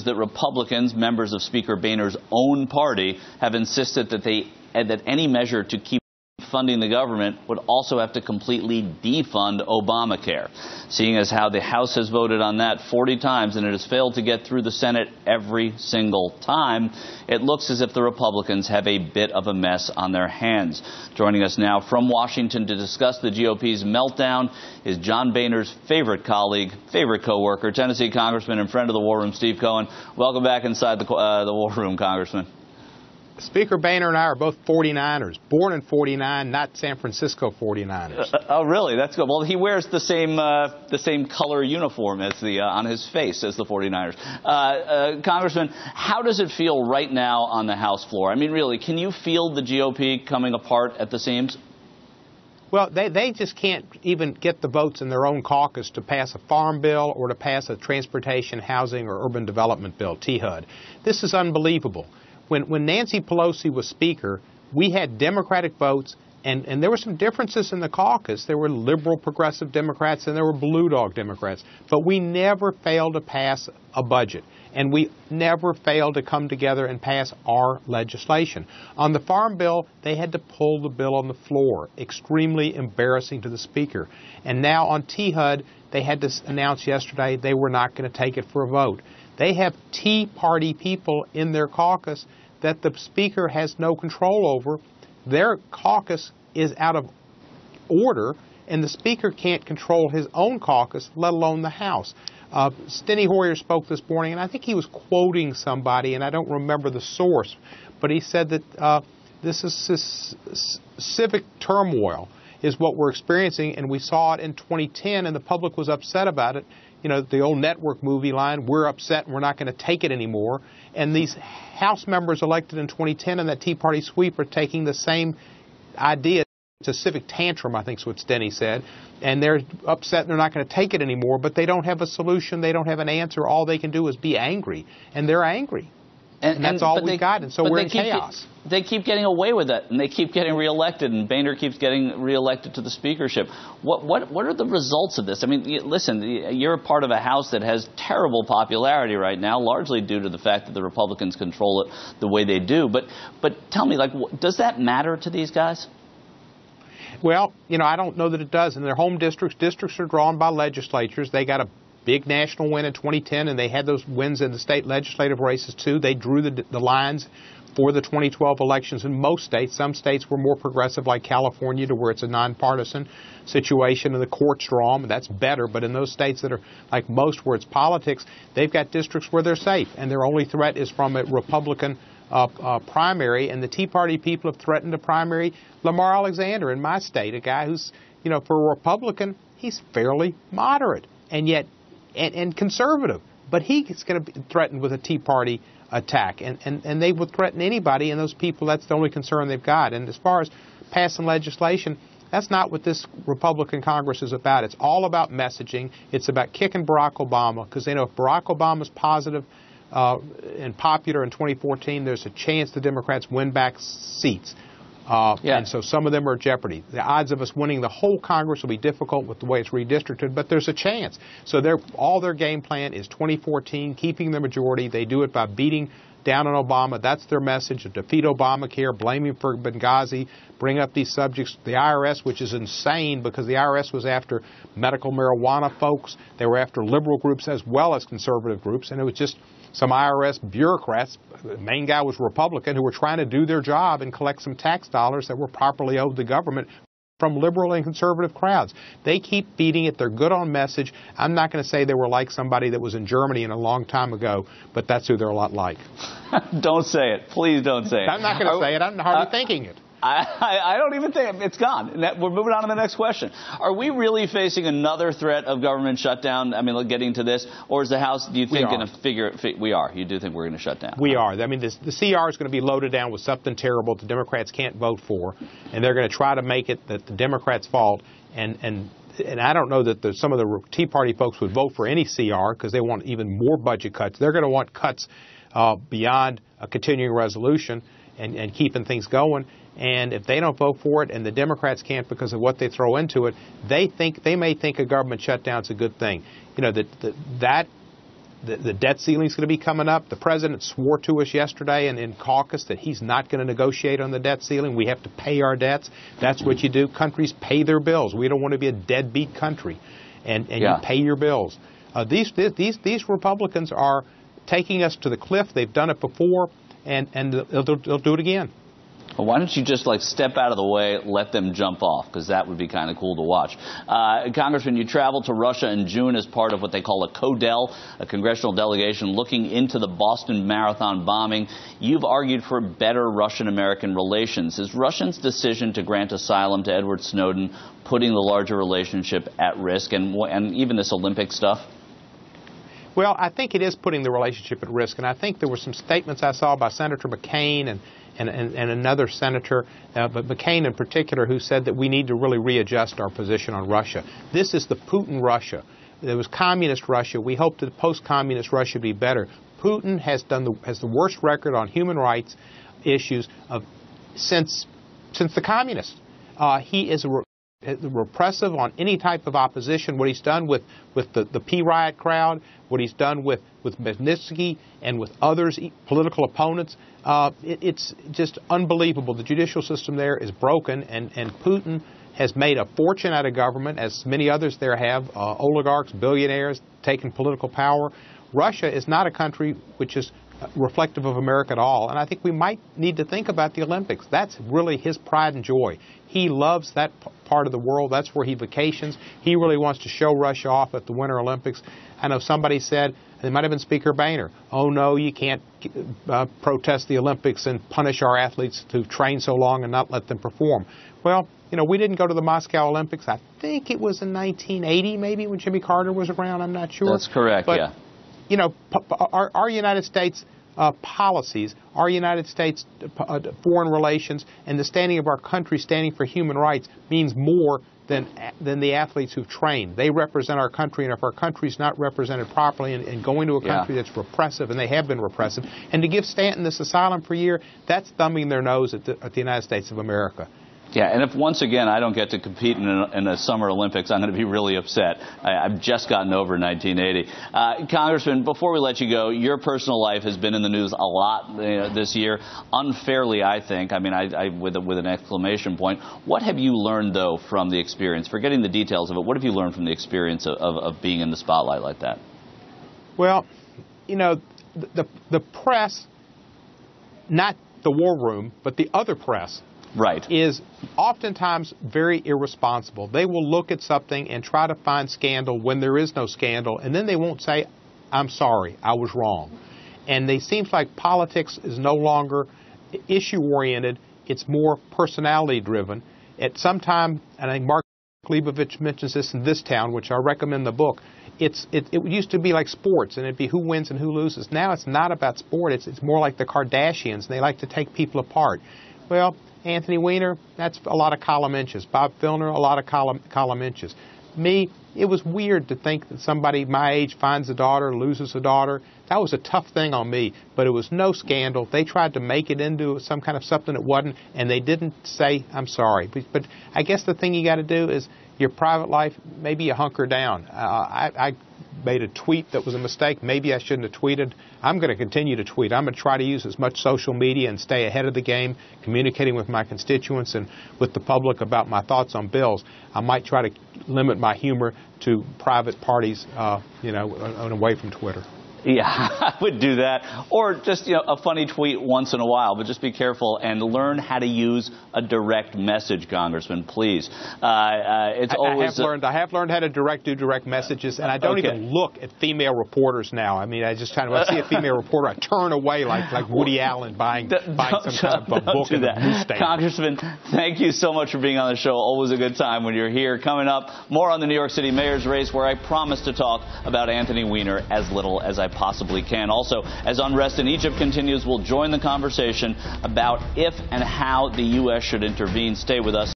is that Republicans, members of Speaker Boehner's own party, have insisted that any measure to keep funding the government would also have to completely defund Obamacare. Seeing as how the House has voted on that 40 times and it has failed to get through the Senate every single time, it looks as if the Republicans have a bit of a mess on their hands. Joining us now from Washington to discuss the GOP's meltdown is John Boehner's favorite colleague, favorite co-worker, Tennessee Congressman and friend of the War Room, Steve Cohen. Welcome back inside the War Room, Congressman. Speaker Boehner and I are both 49ers, born in 49, not San Francisco 49ers. Oh, really? That's good. Well, he wears the same color uniform as on his face as the 49ers. Congressman, how does it feel right now on the House floor? I mean, really, can you feel the GOP coming apart at the seams? Well, they just can't even get the votes in their own caucus to pass a farm bill or to pass a transportation, housing, or urban development bill, THUD. This is unbelievable. When Nancy Pelosi was Speaker, we had Democratic votes, and there were some differences in the caucus. There were liberal progressive Democrats and there were blue dog Democrats. But we never failed to pass a budget, and we never failed to come together and pass our legislation. On the Farm Bill, they had to pull the bill on the floor. Extremely embarrassing to the Speaker. And now on THUD, they had to announce yesterday they were not going to take it for a vote. They have Tea Party people in their caucus that the Speaker has no control over. Their caucus is out of order, and the Speaker can't control his own caucus, let alone the House. Steny Hoyer spoke this morning, and I think he was quoting somebody, and I don't remember the source, but he said that this is civic turmoil is what we're experiencing, and we saw it in 2010, and the public was upset about it. You know, the old network movie line, we're upset and we're not going to take it anymore. And these House members elected in 2010 and that Tea Party sweep are taking the same idea. It's a civic tantrum, I think is what Steny said. And they're upset and they're not going to take it anymore, but they don't have a solution. They don't have an answer. All they can do is be angry. And they're angry. And that's all we've got, and so we're in chaos. They keep getting away with it, and they keep getting reelected, and Boehner keeps getting reelected to the speakership. What are the results of this? I mean, listen, you're a part of a House that has terrible popularity right now, largely due to the fact that the Republicans control it the way they do. But tell me, like, does that matter to these guys? Well, you know, I don't know that it does. In their home districts are drawn by legislatures. They got a big national win in 2010, and they had those wins in the state legislative races, too. They drew the lines for the 2012 elections in most states. Some states were more progressive, like California, to where it's a nonpartisan situation, and the courts draw them. That's better. But in those states that are like most, where it's politics, they've got districts where they're safe, and their only threat is from a Republican primary. And the Tea Party people have threatened to primary Lamar Alexander in my state, a guy who's, you know, for a Republican, he's fairly moderate. And yet, and conservative, but he's going to be threatened with a Tea Party attack, and they would threaten anybody, and those people, that's the only concern they've got. And as far as passing legislation, that's not what this Republican Congress is about. It's all about messaging. It's about kicking Barack Obama, because they know if Barack Obama's positive and popular in 2014, there's a chance the Democrats win back seats. And so some of them are in jeopardy. The odds of us winning the whole Congress will be difficult with the way it's redistricted, but there's a chance. So all their game plan is 2014, keeping the majority. They do it by beating down on Obama. That's their message: defeat Obamacare, blame him for Benghazi, bring up these subjects. The IRS, which is insane because the IRS was after medical marijuana folks. They were after liberal groups as well as conservative groups, and it was just some IRS bureaucrats, the main guy was Republican, who were trying to do their job and collect some tax dollars that were properly owed the government from liberal and conservative crowds. They keep beating it. They're good on message. I'm not going to say they were like somebody that was in Germany in a long time ago, but that's who they're a lot like. Don't say it. Please don't say it. I'm not going to say it. I'm hardly thinking it. I don't even think it's gone. We're moving on to the next question. Are we really facing another threat of government shutdown? I mean, getting to this, or is the House, do you think, going to figure? We are. You do think we're going to shut down? We are. I mean, the CR is going to be loaded down with something terrible that the Democrats can't vote for, and they're going to try to make it that the Democrats' fault. And I don't know that some of the Tea Party folks would vote for any CR because they want even more budget cuts. They're going to want cuts beyond a continuing resolution and keeping things going. And if they don't vote for it and the Democrats can't because of what they throw into it, they may think a government shutdown is a good thing. You know, that The debt ceiling is going to be coming up. The president swore to us yesterday in caucus that he's not going to negotiate on the debt ceiling. We have to pay our debts. That's what you do. Countries pay their bills. We don't want to be a deadbeat country, and you pay your bills. These Republicans are taking us to the cliff. They've done it before, and they'll do it again. Well, why don't you just step out of the way, let them jump off, because that would be kind of cool to watch. Congressman, you traveled to Russia in June as part of what they call a CODEL, a congressional delegation looking into the Boston Marathon bombing. You've argued for better Russian-American relations. Is Russia's decision to grant asylum to Edward Snowden putting the larger relationship at risk, and even this Olympic stuff? Well, I think it is putting the relationship at risk, and I think there were some statements I saw by Senator McCain and another senator, but McCain in particular, who said that we need to really readjust our position on Russia. This is the Putin Russia. There was communist Russia. We hope that post-communist Russia be better. Putin has the worst record on human rights issues since the communists. He is repressive on any type of opposition. What he's done with the P-Riot crowd, what he's done with Magnitsky and with others, political opponents, it's just unbelievable. The judicial system there is broken, and Putin has made a fortune out of government, as many others there have, oligarchs, billionaires, taking political power. Russia is not a country which is reflective of America at all, and I think we might need to think about the Olympics. That's really his pride and joy. He loves that part of the world. That's where he vacations. He really wants to show Russia off at the Winter Olympics. I know somebody said, it might have been Speaker Boehner, oh no, you can't protest the Olympics and punish our athletes to train so long and not let them perform. Well, we didn't go to the Moscow Olympics. I think it was in 1980 maybe when Jimmy Carter was around. I'm not sure. That's correct, but, our United States policies, our United States foreign relations, and the standing of our country standing for human rights means more than the athletes who've trained. They represent our country, and if our country's not represented properly and going to a country that's repressive, and they have been repressive, and to give Stanton this asylum for a year, that's thumbing their nose at the United States of America. Yeah, and if once again I don't get to compete in a Summer Olympics, I'm going to be really upset. I've just gotten over 1980. Congressman, before we let you go, your personal life has been in the news a lot this year, unfairly, I think. I mean, with an exclamation point. What have you learned, though, from the experience? Forgetting the details of it, what have you learned from the experience of being in the spotlight like that? Well, the press, not the war room, but the other press, is oftentimes very irresponsible. They will look at something and try to find scandal when there is no scandal, and then they won't say, I'm sorry, I was wrong. And it seems like politics is no longer issue-oriented. It's more personality-driven. At some time, and I think Mark Leibovich mentions this in This Town, which I recommend the book, it used to be like sports, and it'd be who wins and who loses. Now it's not about sport. It's more like the Kardashians, and they like to take people apart. Well, Anthony Weiner, that's a lot of column inches. Bob Filner, a lot of column inches. Me, it was weird to think that somebody my age finds a daughter, loses a daughter. That was a tough thing on me, but it was no scandal. They tried to make it into some kind of something it wasn't, and they didn't say, I'm sorry. But I guess the thing you got to do is your private life, maybe you hunker down. I made a tweet that was a mistake. Maybe I shouldn't have tweeted. I'm going to continue to tweet. I'm going to try to use as much social media and stay ahead of the game, communicating with my constituents and with the public about my thoughts on bills. I might try to limit my humor to private parties, away from Twitter. Yeah, I would do that. Or just, a funny tweet once in a while, but just be careful and learn how to use a direct message, Congressman, please. I have learned how to do direct messages, and I don't even look at female reporters now. I mean, I just when I see a female reporter, I turn away like Woody Allen buying some kind of a book in the newsstand. Congressman, thank you so much for being on the show. Always a good time when you're here. Coming up, more on the New York City mayor's race, where I promise to talk about Anthony Weiner as little as I possibly can. Also, as unrest in Egypt continues, we'll join the conversation about if and how the U.S. should intervene. Stay with us.